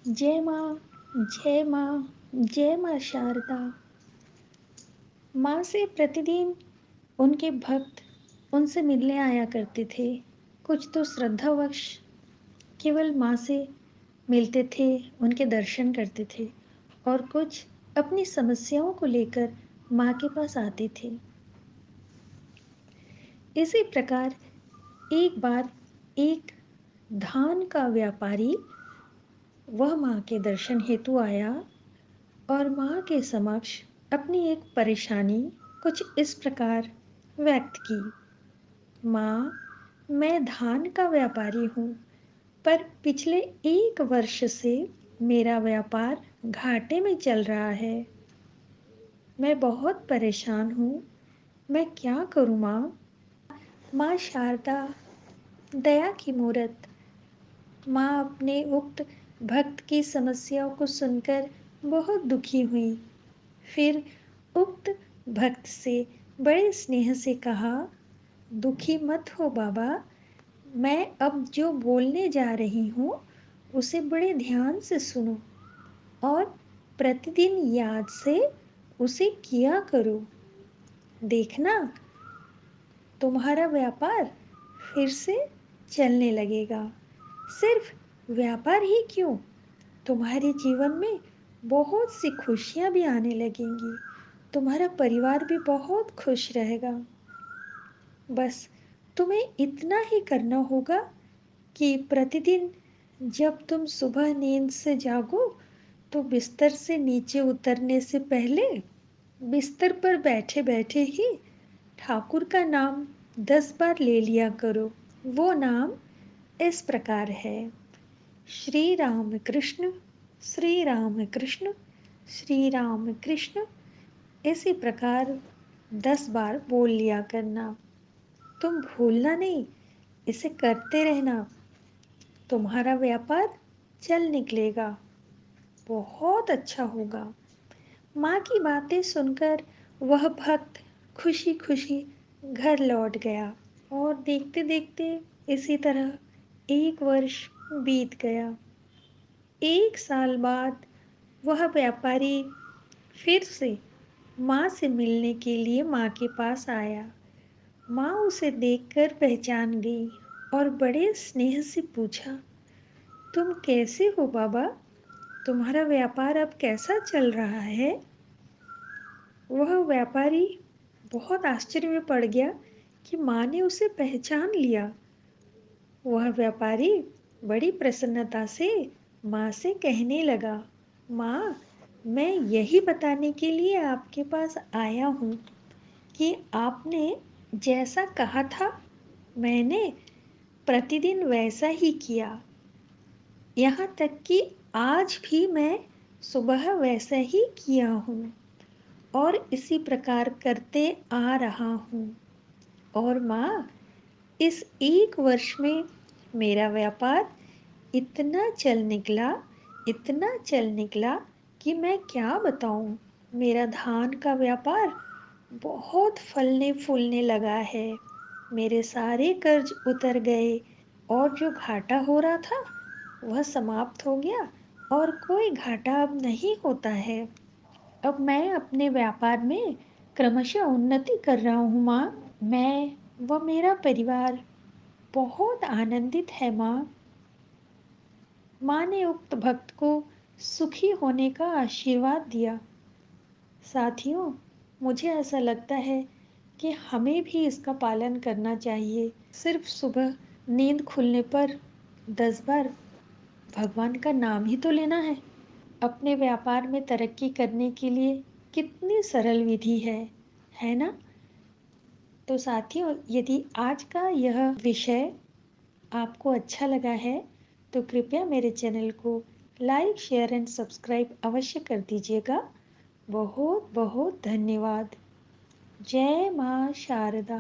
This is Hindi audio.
जय माँ, जय माँ, जय माँ शारदा। माँ से प्रतिदिन उनके भक्त उनसे मिलने आया करते थे। कुछ तो श्रद्धावश केवल माँ से मिलते थे, उनके दर्शन करते थे, और कुछ अपनी समस्याओं को लेकर माँ के पास आते थे। इसी प्रकार एक बार एक धान का व्यापारी वह माँ के दर्शन हेतु आया और माँ के समक्ष अपनी एक परेशानी कुछ इस प्रकार व्यक्त की। माँ, मैं धान का व्यापारी हूँ, पर पिछले 1 वर्ष से मेरा व्यापार घाटे में चल रहा है। मैं बहुत परेशान हूँ। मैं क्या करूँ माँ? माँ शारदा, दया की मूरत, माँ अपने उक्त भक्त की समस्याओं को सुनकर बहुत दुखी हुई। फिर उक्त भक्त से बड़े स्नेह से कहा, दुखी मत हो बाबा, मैं अब जो बोलने जा रही हूँ उसे बड़े ध्यान से सुनो और प्रतिदिन याद से उसे किया करो। देखना, तुम्हारा व्यापार फिर से चलने लगेगा। सिर्फ व्यापार ही क्यों, तुम्हारे जीवन में बहुत सी खुशियाँ भी आने लगेंगी। तुम्हारा परिवार भी बहुत खुश रहेगा। बस तुम्हें इतना ही करना होगा कि प्रतिदिन जब तुम सुबह नींद से जागो तो बिस्तर से नीचे उतरने से पहले बिस्तर पर बैठे बैठे ही ठाकुर का नाम 10 बार ले लिया करो। वो नाम इस प्रकार है, श्री राम कृष्ण, श्री राम कृष्ण, श्री राम कृष्ण। इसी प्रकार 10 बार बोल लिया करना। तुम भूलना नहीं, इसे करते रहना। तुम्हारा व्यापार चल निकलेगा, बहुत अच्छा होगा। माँ की बातें सुनकर वह भक्त खुशी खुशी घर लौट गया और देखते देखते इसी तरह 1 वर्ष बीत गया। 1 साल बाद वह व्यापारी फिर से माँ से मिलने के लिए माँ के पास आया। माँ उसे देखकर पहचान गई और बड़े स्नेह से पूछा, तुम कैसे हो बाबा? तुम्हारा व्यापार अब कैसा चल रहा है? वह व्यापारी बहुत आश्चर्य में पड़ गया कि माँ ने उसे पहचान लिया। वह व्यापारी बड़ी प्रसन्नता से माँ से कहने लगा, माँ, मैं यही बताने के लिए आपके पास आया हूँ कि आपने जैसा कहा था मैंने प्रतिदिन वैसा ही किया। यहाँ तक कि आज भी मैं सुबह वैसा ही किया हूँ और इसी प्रकार करते आ रहा हूँ। और माँ, इस 1 वर्ष में मेरा व्यापार इतना चल निकला, इतना चल निकला कि मैं क्या बताऊँ। मेरा धान का व्यापार बहुत फलने फूलने लगा है। मेरे सारे कर्ज उतर गए और जो घाटा हो रहा था वह समाप्त हो गया और कोई घाटा अब नहीं होता है। अब मैं अपने व्यापार में क्रमशः उन्नति कर रहा हूँ माँ। मैं व मेरा परिवार बहुत आनंदित है माँ। माँ ने उक्त भक्त को सुखी होने का आशीर्वाद दिया। साथियों, मुझे ऐसा लगता है कि हमें भी इसका पालन करना चाहिए। सिर्फ सुबह नींद खुलने पर 10 बार भगवान का नाम ही तो लेना है। अपने व्यापार में तरक्की करने के लिए कितनी सरल विधि है ना? तो साथियों, यदि आज का यह विषय आपको अच्छा लगा है तो कृपया मेरे चैनल को लाइक, शेयर एंड सब्सक्राइब अवश्य कर दीजिएगा। बहुत बहुत धन्यवाद। जय माँ शारदा।